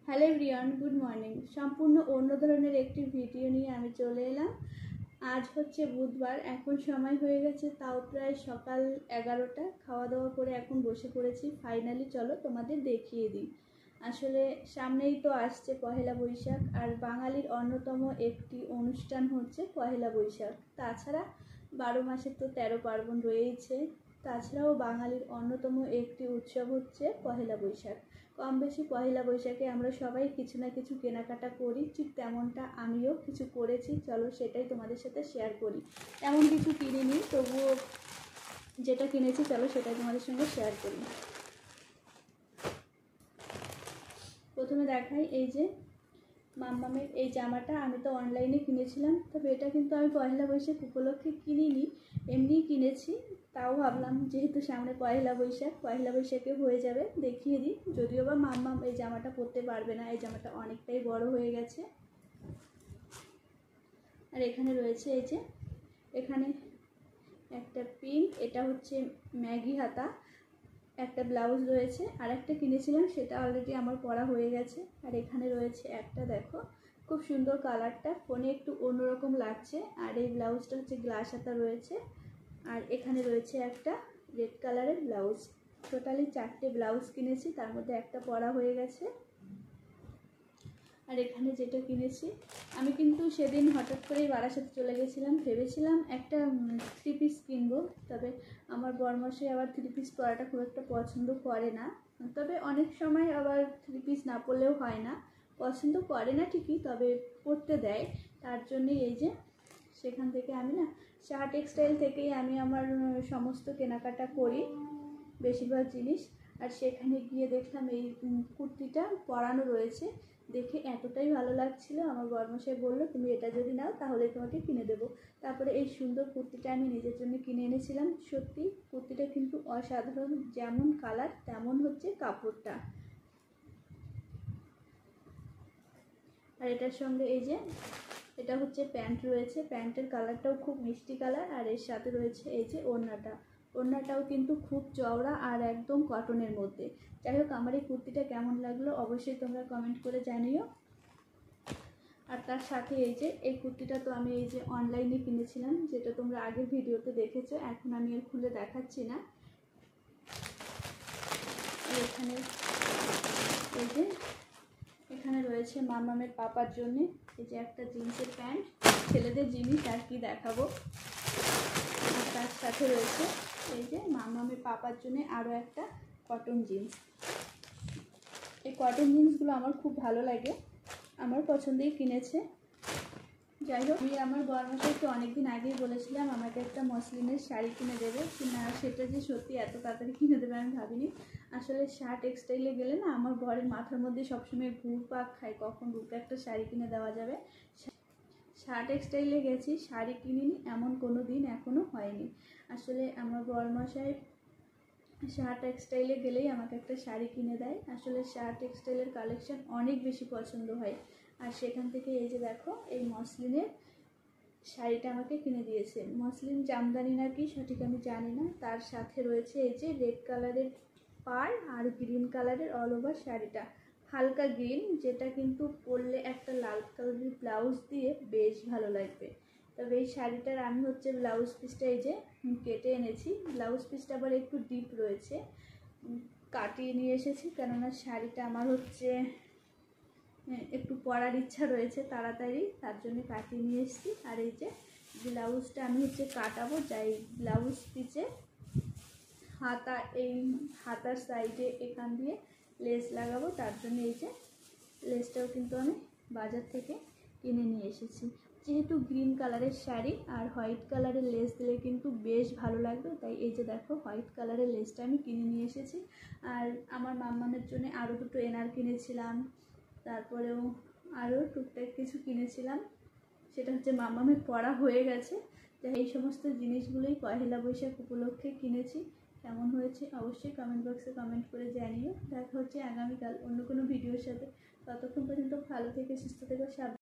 Hello everyone, good morning. সম্পূর্ণ অন্য ধরনের একটি ভিডিও নিয়ে আমি চলে এলাম। আজ হচ্ছে বুধবার, এখন সময় হয়ে গেছে তাও প্রায় সকাল 11টা। খাওয়া দাওয়া করে এখন বসে পড়েছি। ফাইনালি চলো তোমাদের দেখিয়ে দিই। আসলে সামনেই তো আসছে পহেলা বৈশাখ, আর বাঙালির অন্যতম একটি অনুষ্ঠান হচ্ছে পহেলা বৈশাখ। তাছাড়া 12 মাসে তো 13 পার্বণ রয়েইছে। তাছাড়াও বাঙালির অন্যতম একটি উৎসব হচ্ছে পহেলা বৈশাখ। কম বেশি পহেলা বৈশাখে আমরা সবাই কিছু না কিছু কেনাকাটা করি, ঠিক তেমনটা আমিও কিছু করেছি। চলো সেটাই তোমাদের সাথে শেয়ার করি। এমন কিছু কিনিনি, তবুও যেটা কিনেছি চলো সেটাই তোমাদের সঙ্গে শেয়ার করি। প্রথমে দেখাই, এই যে মাম্মামের এই জামাটা আমি তো অনলাইনে কিনেছিলাম, তবে এটা কিন্তু আমি পয়লা বৈশাখ উপলক্ষে কিনিনি, এমনিই কিনেছি। তাও ভাবলাম যেহেতু সামনে পয়লা বৈশাখে হয়ে যাবে, দেখিয়ে দিই। যদিও বা মাম্মাম এই জামাটা পরতে পারবে না, এই জামাটা অনেকটাই বড় হয়ে গেছে। আর এখানে রয়েছে এই যে, এখানে একটা পিঙ্ক, এটা হচ্ছে ম্যাগি হাতা, একটা ব্লাউজ রয়েছে। আর একটা কিনেছিলাম, সেটা অলরেডি আমার পরা হয়ে গেছে। আর এখানে রয়েছে একটা, দেখো খুব সুন্দর কালারটা, ফোনে একটু অন্যরকম লাগছে। আর এই ব্লাউজটা হচ্ছে গ্লাস হাতা রয়েছে। আর এখানে রয়েছে একটা রেড কালারের ব্লাউজ। টোটালি 4টে ব্লাউজ কিনেছি, তার মধ্যে একটা পরা হয়ে গেছে। আর এখানে যেটা কিনেছি, আমি কিন্তু সেদিন হঠাৎ করেই বারাসাতে চলে গেছিলাম। ভেবেছিলাম একটা 3 পিস কিনবো, তবে আমার বরমশাই আবার 3 পিস পরাটা খুব একটা পছন্দ করে না। তবে অনেক সময় আবার 3 পিস না পরলেও হয় না, পছন্দ করে না ঠিকই, তবে পরতে দেয়। তার জন্যই এই যে সেখান থেকে আমি না, শাহ টেক্সটাইল থেকেই আমি আমার সমস্ত কেনাকাটা করি, বেশিরভাগ জিনিস। আর সেখানে গিয়ে দেখলাম এই কুর্তিটা পরানো রয়েছে, দেখে এতটাই ভালো লাগছিল, আমার বরমশাই বললো তুমি এটা যদি নাও তাহলে তোমাকে কিনে দেবো। তারপরে এই সুন্দর কুর্তিটা আমি নিজের জন্য কিনে এনেছিলাম। সত্যি কুর্তিটা কিন্তু অসাধারণ, যেমন কালার তেমন হচ্ছে কাপড়টা। আর এটার সঙ্গে এই যে এটা হচ্ছে প্যান্ট রয়েছে, প্যান্টের কালারটাও খুব মিষ্টি কালার। আর এর সাথে রয়েছে এই যে ওড়নাটাও কিন্তু খুব চওড়া আর একদম কটনের মধ্যে। যাই হোক, আমার এই কুর্তিটা কেমন লাগলো অবশ্যই তোমরা কমেন্ট করে জানিও। আর তার সাথে এই যে এই কুর্তিটা তো আমি এই যে অনলাইনে কিনেছিলাম, যেটা তোমরা আগের ভিডিওতে দেখেছো, এখন আমি এর খুলে দেখাচ্ছি না। এখানে এই যে এখানে রয়েছে মামামের পাপার জন্য এই যে একটা জিন্সের প্যান্ট, ছেলেদের জিনিস আর কি দেখাবো। আর তার সাথে রয়েছে এই যে মামামের পাপার জন্য আরও একটা কটন জিন্স। এই কটন জিন্সগুলো আমার খুব ভালো লাগে, আমার পছন্দেই কিনেছে। যাই হোক, আমি আমার বরমশাইকে অনেকদিন আগেই বলেছিলাম আমাকে একটা মসলিনের শাড়ি কিনে দেবে, না সেটা যে সত্যি এত তাড়াতাড়ি কিনে দেবে আমি ভাবিনি। আসলে শাহ টেক্সটাইলে গেলে না, আমার বরের মাথার মধ্যে সবসময় ঘুরপাক খায় কখন রূপে একটা শাড়ি কিনে দেওয়া যাবে। শাহ টেক্সটাইলে গেছি, শাড়ি কিনিনি এমন কোনো দিন এখনও হয়নি। আসলে আমার বরমশাই শাহ টেক্সটাইলে গেলেই আমাকে একটা শাড়ি কিনে দেয়। আসলে শাহ টেক্সটাইলের কালেকশন অনেক বেশি পছন্দ হয়। আর সেখান থেকে এই যে দেখো এই মসলিনের শাড়িটা আমাকে কিনে দিয়েছে। মসলিন জামদানি না কি সঠিক আমি জানি না। তার সাথে রয়েছে এই যে রেড কালারের পাড় আর গ্রিন কালারের অল ওভার শাড়িটা, হালকা গ্রিন, যেটা কিন্তু পরলে একটা লাল কালারের ব্লাউজ দিয়ে বেশ ভালো লাগবে। তবে এই শাড়িটার আমি হচ্ছে ব্লাউজ পিসটা এই যে কেটে এনেছি। ব্লাউজ পিসটা আবার একটু ডিপ রয়েছে, কাটিয়ে নিয়ে এসেছি, কেননা শাড়িটা আমার হচ্ছে একটু পরার ইচ্ছা রয়েছে তাড়াতাড়ি, তার জন্য কাটিয়ে নিয়ে এসেছি। আর এই যে ব্লাউজটা আমি হচ্ছে কাটাবো, যাই ব্লাউজ পিসে এই হাতার সাইডে এখান দিয়ে লেস লাগাবো, তার জন্য এই যে লেসটাও কিন্তু আমি বাজার থেকে কিনে নিয়ে এসেছি। যেহেতু গ্রিন কালারের শাড়ি আর হোয়াইট কালারের লেস দিলে কিন্তু বেশ ভালো লাগবে, তাই এই যে দেখো হোয়াইট কালারের লেসটা আমি কিনে নিয়ে এসেছি। আর আমার মাম্মামের জন্য আরও দুটো এনার কিনেছিলাম, তারপরেও আরও টুকটাক কিছু কিনেছিলাম, সেটা হচ্ছে মাম্মামের পড়া হয়ে গেছে। তো এই সমস্ত জিনিসগুলোই পয়লা বৈশাখ উপলক্ষে কিনেছি। কেমন হয়েছে অবশ্যই কমেন্ট বক্সে কমেন্ট করে জানিও। দেখা হচ্ছে আগামীকাল অন্য কোনো ভিডিওর সাথে। ততক্ষণ পর্যন্ত ভালো থেকে সুস্থ থেকে